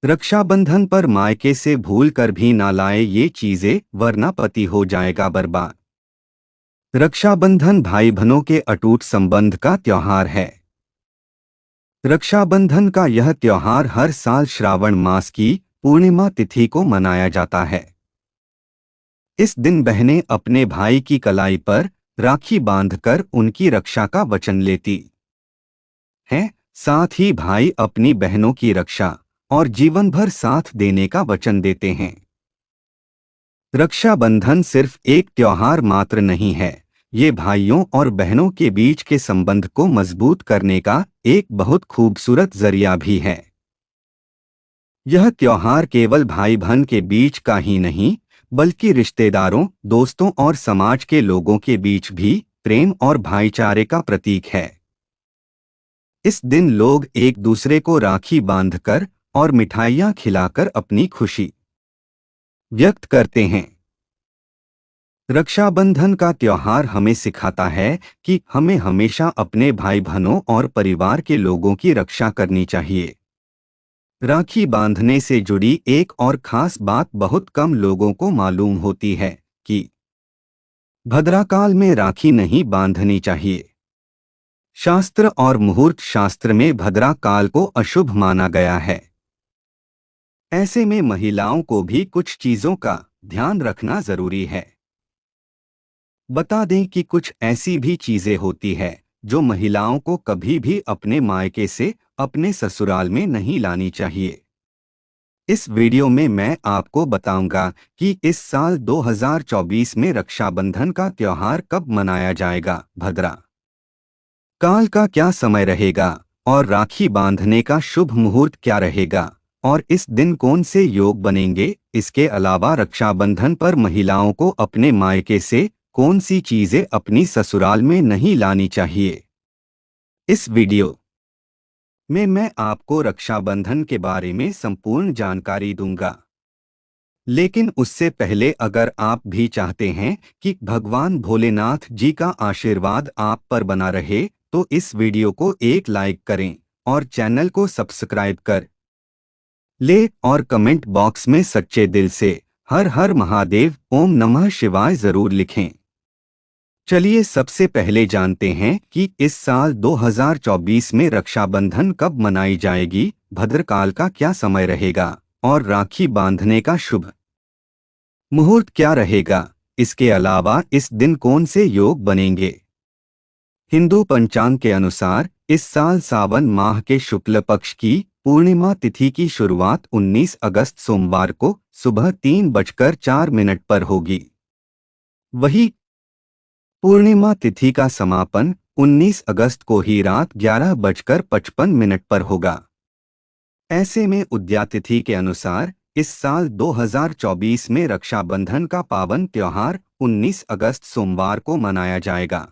रक्षाबंधन पर मायके से भूल कर भी ना लाए ये चीजें, वरना पति हो जाएगा बर्बाद। रक्षाबंधन भाई बहनों के अटूट संबंध का त्योहार है। रक्षाबंधन का यह त्योहार हर साल श्रावण मास की पूर्णिमा तिथि को मनाया जाता है। इस दिन बहनें अपने भाई की कलाई पर राखी बांधकर उनकी रक्षा का वचन लेती हैं। साथ ही भाई अपनी बहनों की रक्षा और जीवन भर साथ देने का वचन देते हैं। रक्षाबंधन सिर्फ एक त्योहार मात्र नहीं है, ये भाइयों और बहनों के बीच के संबंध को मजबूत करने का एक बहुत खूबसूरत जरिया भी है। यह त्योहार केवल भाई बहन के बीच का ही नहीं, बल्कि रिश्तेदारों, दोस्तों और समाज के लोगों के बीच भी प्रेम और भाईचारे का प्रतीक है। इस दिन लोग एक दूसरे को राखी बांधकर और मिठाइयाँ खिलाकर अपनी खुशी व्यक्त करते हैं। रक्षाबंधन का त्योहार हमें सिखाता है कि हमें हमेशा अपने भाई बहनों और परिवार के लोगों की रक्षा करनी चाहिए। राखी बांधने से जुड़ी एक और खास बात बहुत कम लोगों को मालूम होती है कि भद्राकाल में राखी नहीं बांधनी चाहिए। शास्त्र और मुहूर्त शास्त्र में भद्राकाल को अशुभ माना गया है। ऐसे में महिलाओं को भी कुछ चीजों का ध्यान रखना जरूरी है। बता दें कि कुछ ऐसी भी चीजें होती है जो महिलाओं को कभी भी अपने मायके से अपने ससुराल में नहीं लानी चाहिए। इस वीडियो में मैं आपको बताऊंगा कि इस साल 2024 में रक्षाबंधन का त्योहार कब मनाया जाएगा, भद्रा काल का क्या समय रहेगा और राखी बांधने का शुभ मुहूर्त क्या रहेगा और इस दिन कौन से योग बनेंगे। इसके अलावा रक्षाबंधन पर महिलाओं को अपने मायके से कौन सी चीजें अपनी ससुराल में नहीं लानी चाहिए। इस वीडियो में मैं आपको रक्षाबंधन के बारे में संपूर्ण जानकारी दूंगा। लेकिन उससे पहले अगर आप भी चाहते हैं कि भगवान भोलेनाथ जी का आशीर्वाद आप पर बना रहे, तो इस वीडियो को एक लाइक करें और चैनल को सब्सक्राइब कर ले और कमेंट बॉक्स में सच्चे दिल से हर हर महादेव ओम नमः शिवाय जरूर लिखें। चलिए सबसे पहले जानते हैं कि इस साल 2024 में रक्षाबंधन कब मनाई जाएगी, भद्रकाल का क्या समय रहेगा और राखी बांधने का शुभ मुहूर्त क्या रहेगा। इसके अलावा इस दिन कौन से योग बनेंगे। हिंदू पंचांग के अनुसार इस साल सावन माह के शुक्ल पक्ष की पूर्णिमा तिथि की शुरुआत 19 अगस्त सोमवार को सुबह 3:04 पर होगी। वही पूर्णिमा तिथि का समापन 19 अगस्त को ही रात 11:55 पर होगा। ऐसे में उद्या तिथि के अनुसार इस साल 2024 में रक्षाबंधन का पावन त्योहार 19 अगस्त सोमवार को मनाया जाएगा।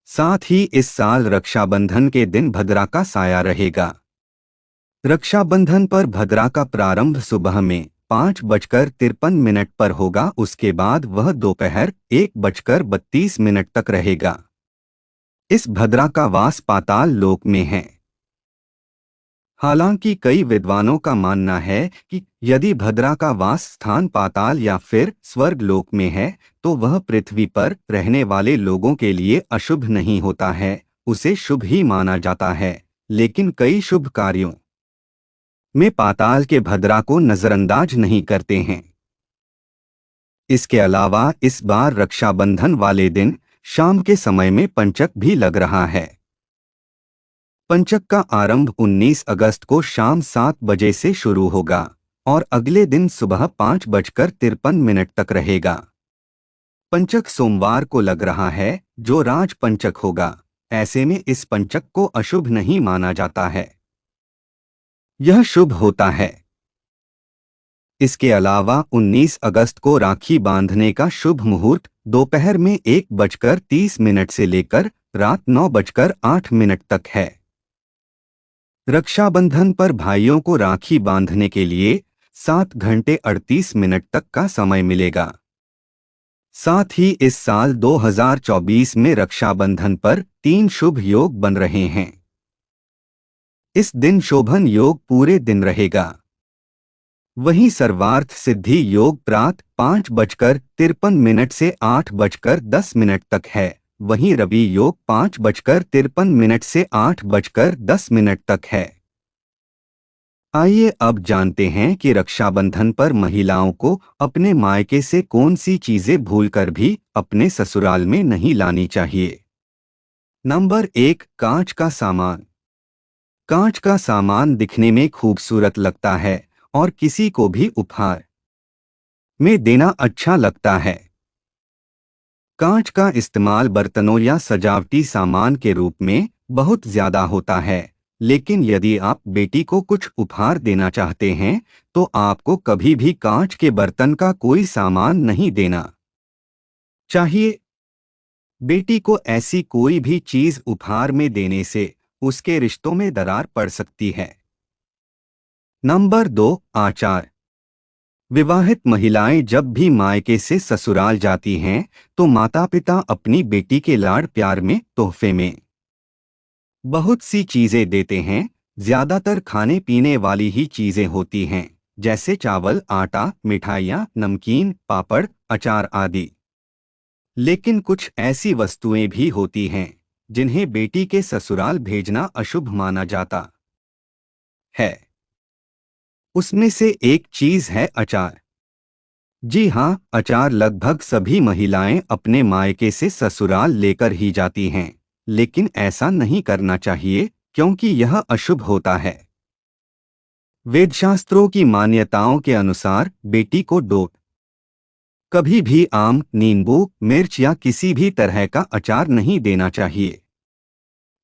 साथ ही इस साल रक्षाबंधन के दिन भद्रा का साया रहेगा। रक्षाबंधन पर भद्रा का प्रारंभ सुबह में 5:53 पर होगा। उसके बाद वह दोपहर 1:32 तक रहेगा। इस भद्रा का वास पाताल लोक में है। हालांकि कई विद्वानों का मानना है कि यदि भद्रा का वास स्थान पाताल या फिर स्वर्ग लोक में है, तो वह पृथ्वी पर रहने वाले लोगों के लिए अशुभ नहीं होता है, उसे शुभ ही माना जाता है। लेकिन कई शुभ कार्यों में पाताल के भद्रा को नजरअंदाज नहीं करते हैं। इसके अलावा इस बार रक्षाबंधन वाले दिन शाम के समय में पंचक भी लग रहा है। पंचक का आरंभ 19 अगस्त को शाम 7 बजे से शुरू होगा और अगले दिन सुबह 5:53 तक रहेगा। पंचक सोमवार को लग रहा है, जो राज पंचक होगा। ऐसे में इस पंचक को अशुभ नहीं माना जाता है, यह शुभ होता है। इसके अलावा 19 अगस्त को राखी बांधने का शुभ मुहूर्त दोपहर में 1:30 से लेकर रात 9:08 तक है। रक्षाबंधन पर भाइयों को राखी बांधने के लिए 7 घंटे 38 मिनट तक का समय मिलेगा। साथ ही इस साल 2024 में रक्षाबंधन पर 3 शुभ योग बन रहे हैं। इस दिन शोभन योग पूरे दिन रहेगा। वहीं सर्वार्थ सिद्धि योग प्रातः 5:53 से 8:10 तक है। वहीं रवि योग 5:53 से 8:10 तक है। आइए अब जानते हैं कि रक्षाबंधन पर महिलाओं को अपने मायके से कौन सी चीजें भूलकर भी अपने ससुराल में नहीं लानी चाहिए। नंबर 1, कांच का सामान। कांच का सामान दिखने में खूबसूरत लगता है और किसी को भी उपहार में देना अच्छा लगता है। कांच का इस्तेमाल बर्तनों या सजावटी सामान के रूप में बहुत ज्यादा होता है, लेकिन यदि आप बेटी को कुछ उपहार देना चाहते हैं तो आपको कभी भी कांच के बर्तन का कोई सामान नहीं देना चाहिए। बेटी को ऐसी कोई भी चीज उपहार में देने से उसके रिश्तों में दरार पड़ सकती है। नंबर 2, आचार। विवाहित महिलाएं जब भी मायके से ससुराल जाती हैं तो माता पिता अपनी बेटी के लाड़ प्यार में तोहफे में बहुत सी चीजें देते हैं। ज्यादातर खाने पीने वाली ही चीजें होती हैं, जैसे चावल, आटा, मिठाइयाँ, नमकीन, पापड़, अचार आदि। लेकिन कुछ ऐसी वस्तुएं भी होती हैं जिन्हें बेटी के ससुराल भेजना अशुभ माना जाता है। उसमें से एक चीज है अचार। जी हाँ, अचार लगभग सभी महिलाएं अपने मायके से ससुराल लेकर ही जाती हैं, लेकिन ऐसा नहीं करना चाहिए क्योंकि यह अशुभ होता है। वेदशास्त्रों की मान्यताओं के अनुसार बेटी को कभी भी आम, नींबू, मिर्च या किसी भी तरह का अचार नहीं देना चाहिए।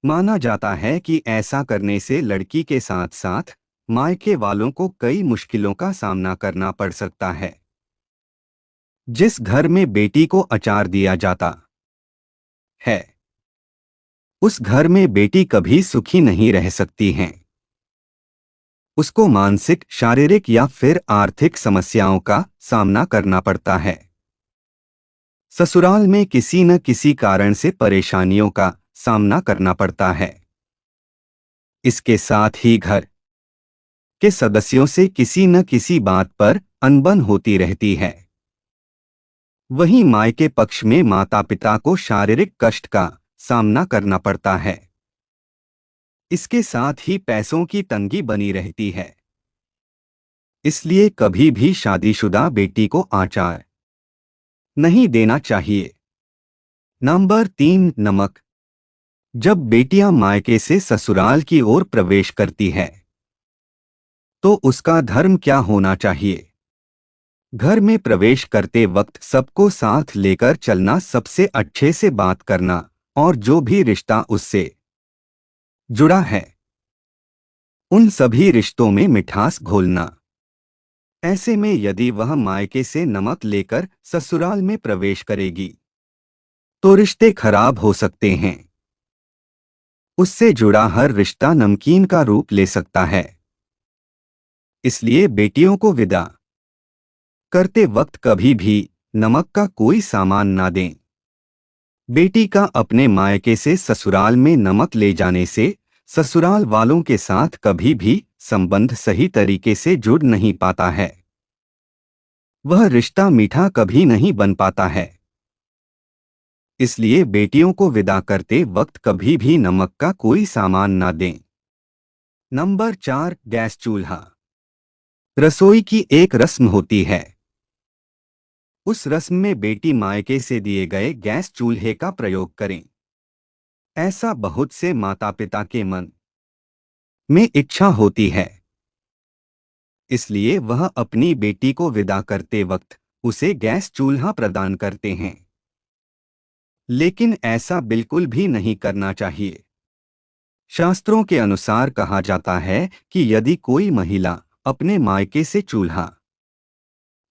माना जाता है कि ऐसा करने से लड़की के साथ साथ मायके वालों को कई मुश्किलों का सामना करना पड़ सकता है। जिस घर में बेटी को अचार दिया जाता है उस घर में बेटी कभी सुखी नहीं रह सकती हैं। उसको मानसिक, शारीरिक या फिर आर्थिक समस्याओं का सामना करना पड़ता है। ससुराल में किसी न किसी कारण से परेशानियों का सामना करना पड़ता है। इसके साथ ही घर के सदस्यों से किसी न किसी बात पर अनबन होती रहती है। वहीं मायके पक्ष में माता पिता को शारीरिक कष्ट का सामना करना पड़ता है। इसके साथ ही पैसों की तंगी बनी रहती है। इसलिए कभी भी शादीशुदा बेटी को आचार नहीं देना चाहिए। नंबर 3, नमक। जब बेटियां मायके से ससुराल की ओर प्रवेश करती है तो उसका धर्म क्या होना चाहिए? घर में प्रवेश करते वक्त सबको साथ लेकर चलना, सबसे अच्छे से बात करना और जो भी रिश्ता उससे जुड़ा है उन सभी रिश्तों में मिठास घोलना। ऐसे में यदि वह मायके से नमक लेकर ससुराल में प्रवेश करेगी तो रिश्ते खराब हो सकते हैं। उससे जुड़ा हर रिश्ता नमकीन का रूप ले सकता है। इसलिए बेटियों को विदा करते वक्त कभी भी नमक का कोई सामान ना दें। बेटी का अपने मायके से ससुराल में नमक ले जाने से ससुराल वालों के साथ कभी भी संबंध सही तरीके से जुड़ नहीं पाता है। वह रिश्ता मीठा कभी नहीं बन पाता है। इसलिए बेटियों को विदा करते वक्त कभी भी नमक का कोई सामान ना दें। नंबर 4, गैस चूल्हा। रसोई की एक रस्म होती है। उस रस्म में बेटी मायके से दिए गए गैस चूल्हे का प्रयोग करें। ऐसा बहुत से माता पिता के मन में इच्छा होती है। इसलिए वह अपनी बेटी को विदा करते वक्त उसे गैस चूल्हा प्रदान करते हैं। लेकिन ऐसा बिल्कुल भी नहीं करना चाहिए। शास्त्रों के अनुसार कहा जाता है कि यदि कोई महिला अपने मायके से चूल्हा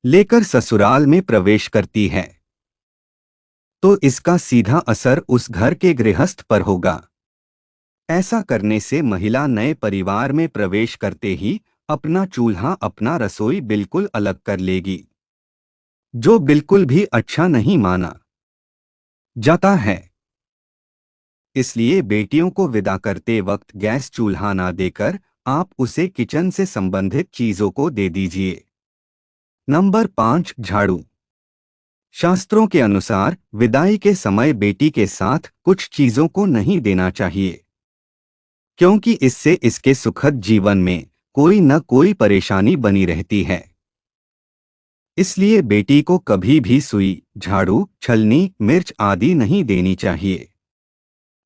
लेकर ससुराल में प्रवेश करती है तो इसका सीधा असर उस घर के गृहस्थ पर होगा। ऐसा करने से महिला नए परिवार में प्रवेश करते ही अपना चूल्हा, अपना रसोई बिल्कुल अलग कर लेगी, जो बिल्कुल भी अच्छा नहीं माना जाता है। इसलिए बेटियों को विदा करते वक्त गैस चूल्हा ना देकर आप उसे किचन से संबंधित चीजों को दे दीजिए। नंबर 5 झाड़ू। शास्त्रों के अनुसार विदाई के समय बेटी के साथ कुछ चीजों को नहीं देना चाहिए, क्योंकि इससे इसके सुखद जीवन में कोई न कोई परेशानी बनी रहती है। इसलिए बेटी को कभी भी सुई, झाड़ू, छलनी, मिर्च आदि नहीं देनी चाहिए।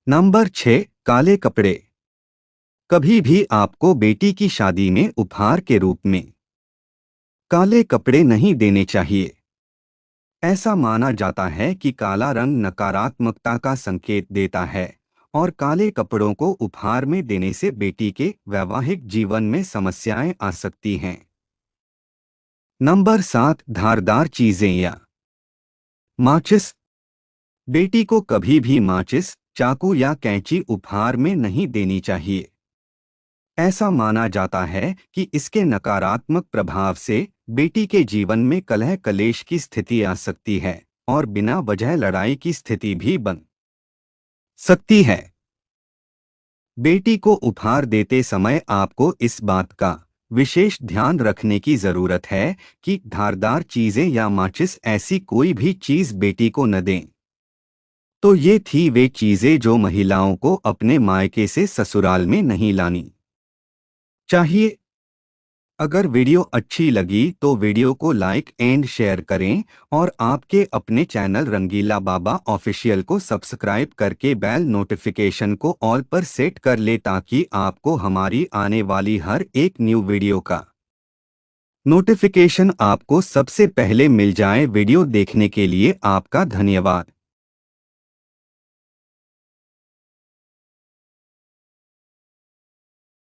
नंबर 6 काले कपड़े। कभी भी आपको बेटी की शादी में उपहार के रूप में काले कपड़े नहीं देने चाहिए। ऐसा माना जाता है कि काला रंग नकारात्मकता का संकेत देता है और काले कपड़ों को उपहार में देने से बेटी के वैवाहिक जीवन में समस्याएं आ सकती हैं। नंबर 7 धारदार चीजें या माचिस। बेटी को कभी भी माचिस, चाकू या कैंची उपहार में नहीं देनी चाहिए। ऐसा माना जाता है कि इसके नकारात्मक प्रभाव से बेटी के जीवन में कलह कलेश की स्थिति आ सकती है और बिना वजह लड़ाई की स्थिति भी बन सकती है। बेटी को उपहार देते समय आपको इस बात का विशेष ध्यान रखने की जरूरत है कि धारदार चीजें या माचिस ऐसी कोई भी चीज बेटी को न दें। तो ये थी वे चीजें जो महिलाओं को अपने मायके से ससुराल में नहीं लानी चाहिए। अगर वीडियो अच्छी लगी तो वीडियो को लाइक एंड शेयर करें और आपके अपने चैनल रंगीला बाबा ऑफिशियल को सब्सक्राइब करके बेल नोटिफिकेशन को ऑल पर सेट कर ले ताकि आपको हमारी आने वाली हर एक न्यू वीडियो का नोटिफिकेशन आपको सबसे पहले मिल जाए। वीडियो देखने के लिए आपका धन्यवाद।